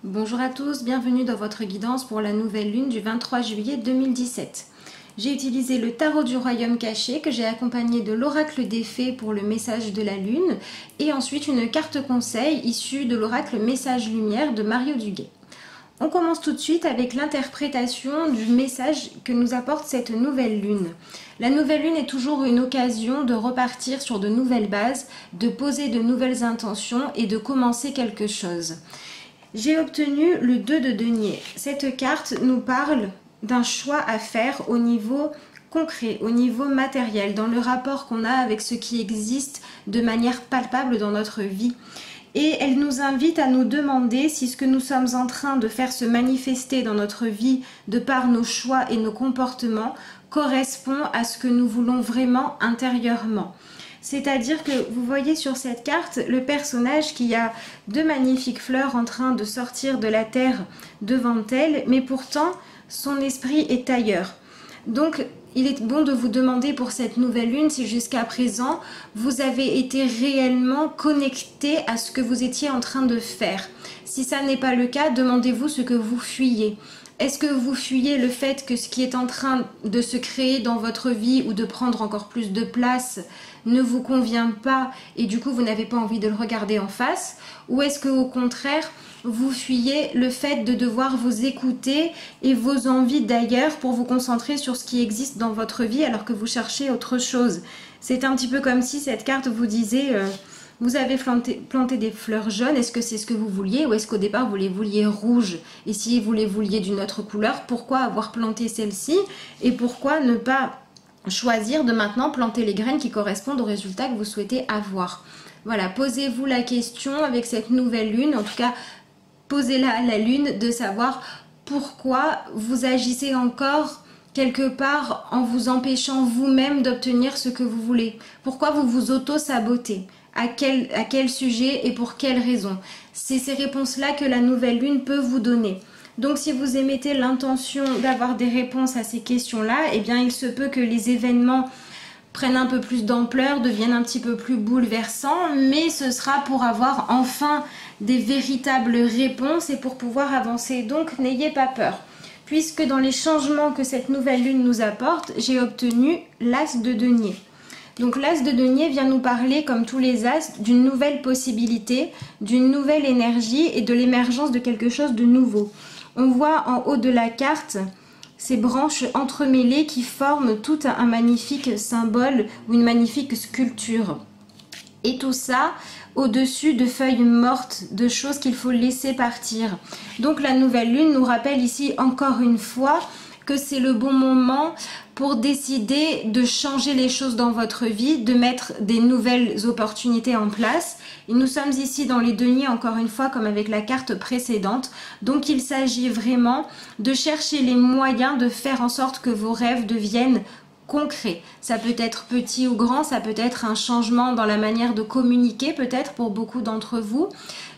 Bonjour à tous, bienvenue dans votre guidance pour la nouvelle lune du 23 juillet 2017. J'ai utilisé le tarot du royaume caché que j'ai accompagné de l'oracle des fées pour le message de la lune et ensuite une carte conseil issue de l'oracle message lumière de Mario Duguay. On commence tout de suite avec l'interprétation du message que nous apporte cette nouvelle lune. La nouvelle lune est toujours une occasion de repartir sur de nouvelles bases, de poser de nouvelles intentions et de commencer quelque chose. J'ai obtenu le 2 de denier. Cette carte nous parle d'un choix à faire au niveau concret, au niveau matériel, dans le rapport qu'on a avec ce qui existe de manière palpable dans notre vie. Et elle nous invite à nous demander si ce que nous sommes en train de faire se manifester dans notre vie de par nos choix et nos comportements correspond à ce que nous voulons vraiment intérieurement. C'est-à-dire que vous voyez sur cette carte le personnage qui a deux magnifiques fleurs en train de sortir de la terre devant elle, mais pourtant son esprit est ailleurs. Donc il est bon de vous demander pour cette nouvelle lune si jusqu'à présent vous avez été réellement connecté à ce que vous étiez en train de faire. Si ça n'est pas le cas, demandez-vous ce que vous fuyez. Est-ce que vous fuyez le fait que ce qui est en train de se créer dans votre vie ou de prendre encore plus de place ne vous convient pas et du coup vous n'avez pas envie de le regarder en face? Ou est-ce que au contraire vous fuyez le fait de devoir vous écouter et vos envies d'ailleurs pour vous concentrer sur ce qui existe dans votre vie alors que vous cherchez autre chose? C'est un petit peu comme si cette carte vous disait vous avez planté des fleurs jaunes, est-ce que c'est ce que vous vouliez ou est-ce qu'au départ vous les vouliez rouges? Et si vous les vouliez d'une autre couleur, pourquoi avoir planté celle-ci? Et pourquoi ne pas choisir de maintenant planter les graines qui correspondent au résultat que vous souhaitez avoir? Voilà, posez-vous la question avec cette nouvelle lune, en tout cas posez-la à la lune de savoir pourquoi vous agissez encore quelque part en vous empêchant vous-même d'obtenir ce que vous voulez. Pourquoi vous vous auto-sabotez? À quel sujet et pour quelle raison? C'est ces réponses-là que la nouvelle lune peut vous donner. Donc si vous émettez l'intention d'avoir des réponses à ces questions-là, eh bien il se peut que les événements prennent un peu plus d'ampleur, deviennent un petit peu plus bouleversants, mais ce sera pour avoir enfin des véritables réponses et pour pouvoir avancer. Donc n'ayez pas peur. Puisque dans les changements que cette nouvelle lune nous apporte, j'ai obtenu l'as de denier. Donc l'as de denier vient nous parler, comme tous les as, d'une nouvelle possibilité, d'une nouvelle énergie et de l'émergence de quelque chose de nouveau. On voit en haut de la carte ces branches entremêlées qui forment tout un magnifique symbole ou une magnifique sculpture. Et tout ça au-dessus de feuilles mortes, de choses qu'il faut laisser partir. Donc la nouvelle lune nous rappelle ici encore une fois que c'est le bon moment pour décider de changer les choses dans votre vie, de mettre des nouvelles opportunités en place. Et nous sommes ici dans les deniers encore une fois comme avec la carte précédente. Donc il s'agit vraiment de chercher les moyens de faire en sorte que vos rêves deviennent concret. Ça peut être petit ou grand, ça peut être un changement dans la manière de communiquer peut-être pour beaucoup d'entre vous,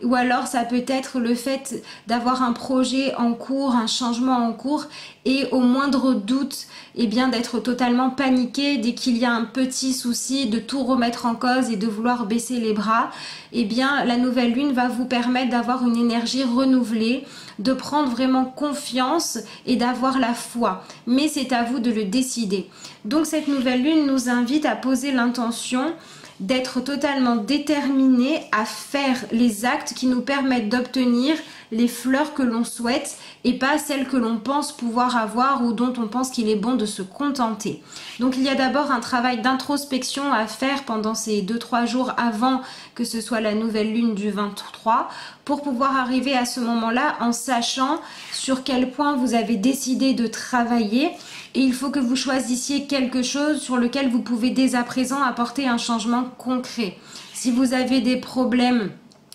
ou alors ça peut être le fait d'avoir un projet en cours, un changement en cours et au moindre doute, eh bien d'être totalement paniqué dès qu'il y a un petit souci, de tout remettre en cause et de vouloir baisser les bras. Eh bien la nouvelle lune va vous permettre d'avoir une énergie renouvelée, de prendre vraiment confiance et d'avoir la foi. Mais c'est à vous de le décider. Donc cette nouvelle lune nous invite à poser l'intention d'être totalement déterminé à faire les actes qui nous permettent d'obtenir les fleurs que l'on souhaite et pas celles que l'on pense pouvoir avoir ou dont on pense qu'il est bon de se contenter. Donc il y a d'abord un travail d'introspection à faire pendant ces 2-3 jours avant que ce soit la nouvelle lune du 23 pour pouvoir arriver à ce moment-là en sachant sur quel point vous avez décidé de travailler. Et il faut que vous choisissiez quelque chose sur lequel vous pouvez dès à présent apporter un changement concret. Si vous avez des problèmes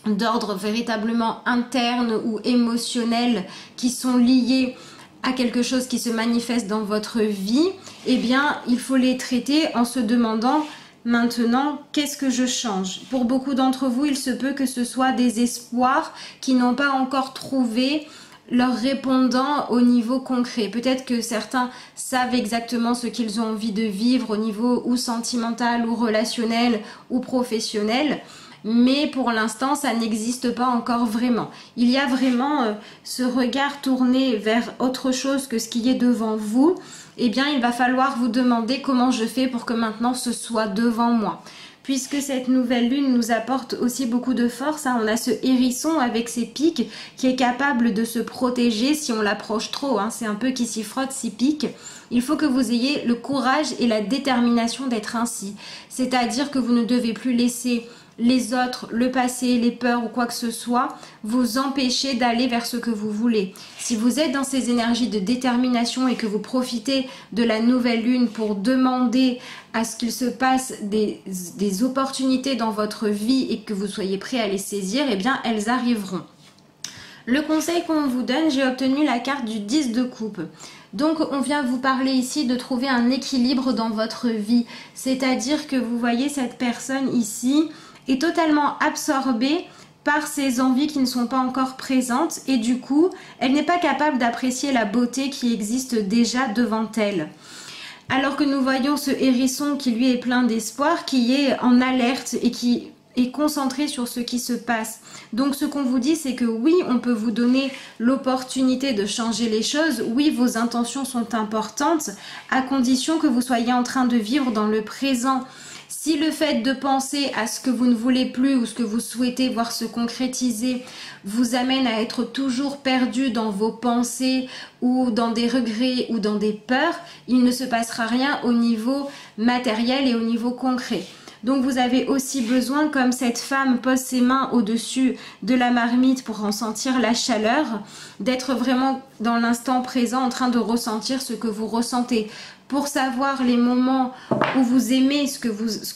d'ordre véritablement interne ou émotionnel qui sont liés à quelque chose qui se manifeste dans votre vie, eh bien il faut les traiter en se demandant maintenant qu'est-ce que je change. Pour beaucoup d'entre vous, il se peut que ce soit des espoirs qui n'ont pas encore trouvé leur répondant au niveau concret. Peut-être que certains savent exactement ce qu'ils ont envie de vivre au niveau ou sentimental ou relationnel ou professionnel. mais pour l'instant ça n'existe pas encore vraiment. Il y a vraiment ce regard tourné vers autre chose que ce qui est devant vous. Eh bien il va falloir vous demander comment je fais pour que maintenant ce soit devant moi. Puisque cette nouvelle lune nous apporte aussi beaucoup de force, hein. On a ce hérisson avec ses pics qui est capable de se protéger si on l'approche trop, hein. C'est un peu qui s'y frotte, s'y pique. Il faut que vous ayez le courage et la détermination d'être ainsi. C'est-à-dire que vous ne devez plus laisser les autres, le passé, les peurs ou quoi que ce soit, vous empêcher d'aller vers ce que vous voulez. Si vous êtes dans ces énergies de détermination et que vous profitez de la nouvelle lune pour demander à ce qu'il se passe des opportunités dans votre vie et que vous soyez prêt à les saisir, eh bien elles arriveront. Le conseil qu'on vous donne, j'ai obtenu la carte du 10 de coupe. Donc on vient vous parler ici de trouver un équilibre dans votre vie. C'est-à-dire que vous voyez cette personne ici est totalement absorbée par ses envies qui ne sont pas encore présentes et du coup, elle n'est pas capable d'apprécier la beauté qui existe déjà devant elle. Alors que nous voyons ce hérisson qui lui est plein d'espoir, qui est en alerte et qui est concentré sur ce qui se passe. Donc ce qu'on vous dit, c'est que oui, on peut vous donner l'opportunité de changer les choses. Oui, vos intentions sont importantes, à condition que vous soyez en train de vivre dans le présent. Si le fait de penser à ce que vous ne voulez plus ou ce que vous souhaitez voir se concrétiser vous amène à être toujours perdu dans vos pensées ou dans des regrets ou dans des peurs, il ne se passera rien au niveau matériel et au niveau concret. Donc vous avez aussi besoin, comme cette femme pose ses mains au-dessus de la marmite pour en sentir la chaleur, d'être vraiment dans l'instant présent en train de ressentir ce que vous ressentez. Pour savoir les moments où vous aimez ce que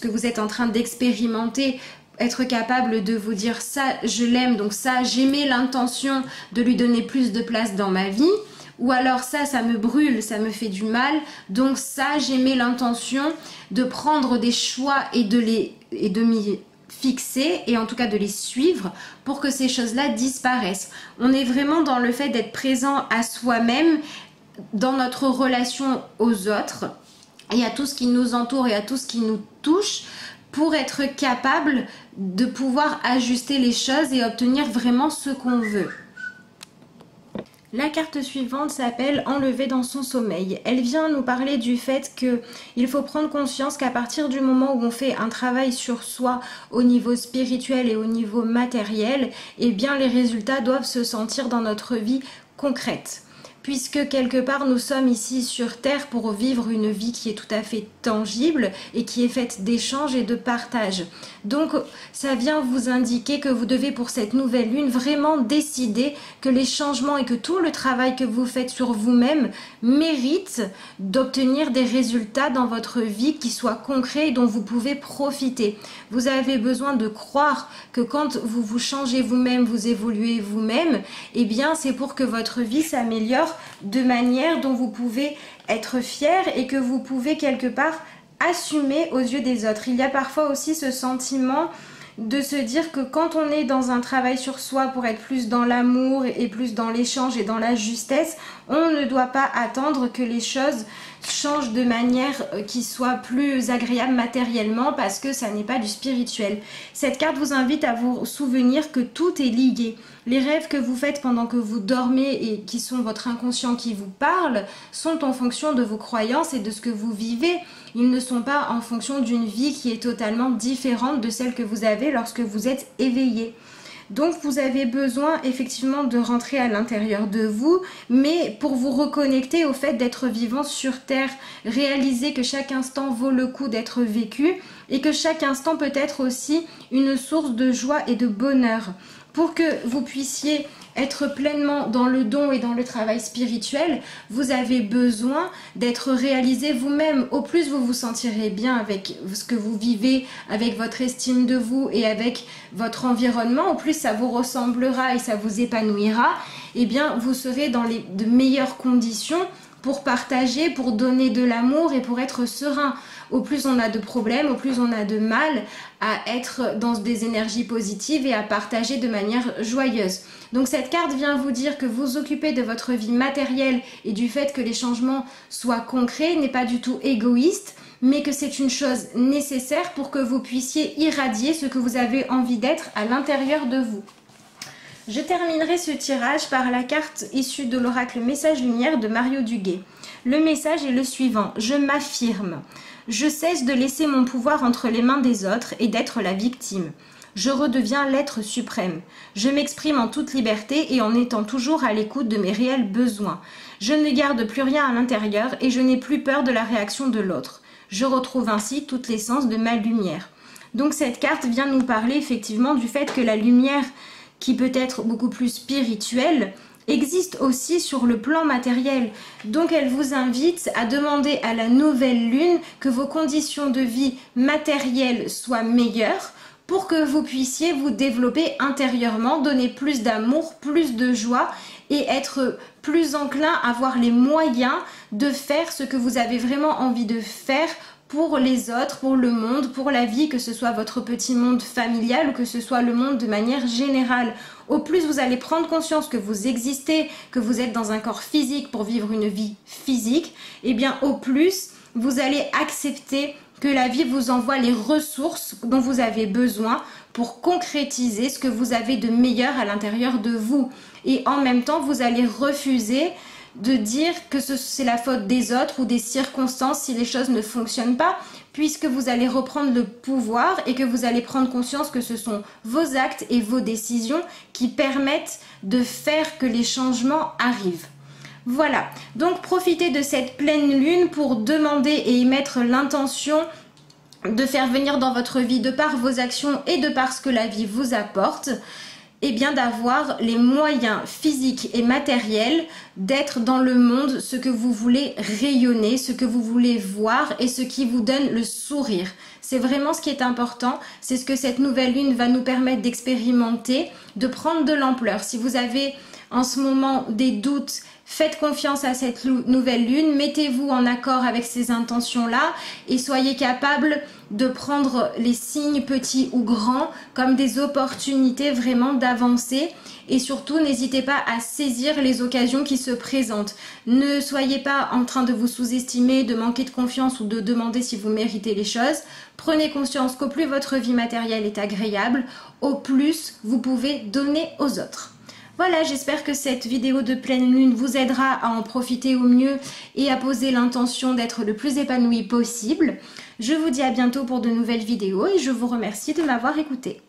vous êtes en train d'expérimenter, être capable de vous dire ça je l'aime, donc ça j'aimais l'intention de lui donner plus de place dans ma vie, ou alors ça me brûle, ça me fait du mal, donc ça j'aimais l'intention de prendre des choix et de m'y fixer et en tout cas de les suivre pour que ces choses-là disparaissent. On est vraiment dans le fait d'être présent à soi-même, dans notre relation aux autres et à tout ce qui nous entoure et à tout ce qui nous touche pour être capable de pouvoir ajuster les choses et obtenir vraiment ce qu'on veut. La carte suivante s'appelle « Enlever dans son sommeil ». Elle vient nous parler du fait qu'il faut prendre conscience qu'à partir du moment où on fait un travail sur soi au niveau spirituel et au niveau matériel, eh bien les résultats doivent se sentir dans notre vie concrète. Puisque quelque part nous sommes ici sur Terre pour vivre une vie qui est tout à fait tangible et qui est faite d'échanges et de partage. Donc ça vient vous indiquer que vous devez pour cette nouvelle lune vraiment décider que les changements et que tout le travail que vous faites sur vous-même mérite d'obtenir des résultats dans votre vie qui soient concrets et dont vous pouvez profiter. Vous avez besoin de croire que quand vous vous changez vous-même, vous évoluez vous-même, eh bien c'est pour que votre vie s'améliore de manière dont vous pouvez être fier et que vous pouvez quelque part assumer aux yeux des autres. Il y a parfois aussi ce sentiment de se dire que quand on est dans un travail sur soi pour être plus dans l'amour et plus dans l'échange et dans la justesse, on ne doit pas attendre que les choses changent de manière qui soit plus agréable matériellement parce que ça n'est pas du spirituel. Cette carte vous invite à vous souvenir que tout est lié. Les rêves que vous faites pendant que vous dormez et qui sont votre inconscient qui vous parle sont en fonction de vos croyances et de ce que vous vivez. Ils ne sont pas en fonction d'une vie qui est totalement différente de celle que vous avez lorsque vous êtes éveillé. Donc vous avez besoin effectivement de rentrer à l'intérieur de vous, mais pour vous reconnecter au fait d'être vivant sur Terre, réaliser que chaque instant vaut le coup d'être vécu et que chaque instant peut être aussi une source de joie et de bonheur. Pour que vous puissiez être pleinement dans le don et dans le travail spirituel, vous avez besoin d'être réalisé vous-même. Au plus vous vous sentirez bien avec ce que vous vivez, avec votre estime de vous et avec votre environnement, au plus ça vous ressemblera et ça vous épanouira, eh bien vous serez dans de meilleures conditions pour partager, pour donner de l'amour et pour être serein. Au plus on a de problèmes, au plus on a de mal à être dans des énergies positives et à partager de manière joyeuse. Donc cette carte vient vous dire que vous occupez de votre vie matérielle et du fait que les changements soient concrets n'est pas du tout égoïste, mais que c'est une chose nécessaire pour que vous puissiez irradier ce que vous avez envie d'être à l'intérieur de vous. Je terminerai ce tirage par la carte issue de l'oracle Message Lumière de Mario Duguay. Le message est le suivant: je m'affirme. Je cesse de laisser mon pouvoir entre les mains des autres et d'être la victime. Je redeviens l'être suprême. Je m'exprime en toute liberté et en étant toujours à l'écoute de mes réels besoins. Je ne garde plus rien à l'intérieur et je n'ai plus peur de la réaction de l'autre. Je retrouve ainsi toute l'essence de ma lumière. Donc cette carte vient nous parler effectivement du fait que la lumière, qui peut être beaucoup plus spirituelle, existe aussi sur le plan matériel. Donc elle vous invite à demander à la nouvelle lune que vos conditions de vie matérielles soient meilleures pour que vous puissiez vous développer intérieurement, donner plus d'amour, plus de joie et être plus enclin à avoir les moyens de faire ce que vous avez vraiment envie de faire pour les autres, pour le monde, pour la vie, que ce soit votre petit monde familial ou que ce soit le monde de manière générale. Au plus vous allez prendre conscience que vous existez, que vous êtes dans un corps physique pour vivre une vie physique, et bien au plus vous allez accepter que la vie vous envoie les ressources dont vous avez besoin pour concrétiser ce que vous avez de meilleur à l'intérieur de vous. Et en même temps, vous allez refuser de dire que c'est la faute des autres ou des circonstances si les choses ne fonctionnent pas, puisque vous allez reprendre le pouvoir et que vous allez prendre conscience que ce sont vos actes et vos décisions qui permettent de faire que les changements arrivent. Voilà, donc profitez de cette pleine lune pour demander et y mettre l'intention de faire venir dans votre vie, de par vos actions et de par ce que la vie vous apporte, et bien d'avoir les moyens physiques et matériels d'être dans le monde ce que vous voulez rayonner, ce que vous voulez voir et ce qui vous donne le sourire. C'est vraiment ce qui est important, c'est ce que cette nouvelle lune va nous permettre d'expérimenter, de prendre de l'ampleur. Si vous avez en ce moment des doutes, faites confiance à cette nouvelle lune, mettez-vous en accord avec ces intentions-là et soyez capable de prendre les signes petits ou grands comme des opportunités vraiment d'avancer. Et surtout, n'hésitez pas à saisir les occasions qui se présentent. Ne soyez pas en train de vous sous-estimer, de manquer de confiance ou de demander si vous méritez les choses. Prenez conscience qu'au plus votre vie matérielle est agréable, au plus vous pouvez donner aux autres. Voilà, j'espère que cette vidéo de pleine lune vous aidera à en profiter au mieux et à poser l'intention d'être le plus épanoui possible. Je vous dis à bientôt pour de nouvelles vidéos et je vous remercie de m'avoir écouté.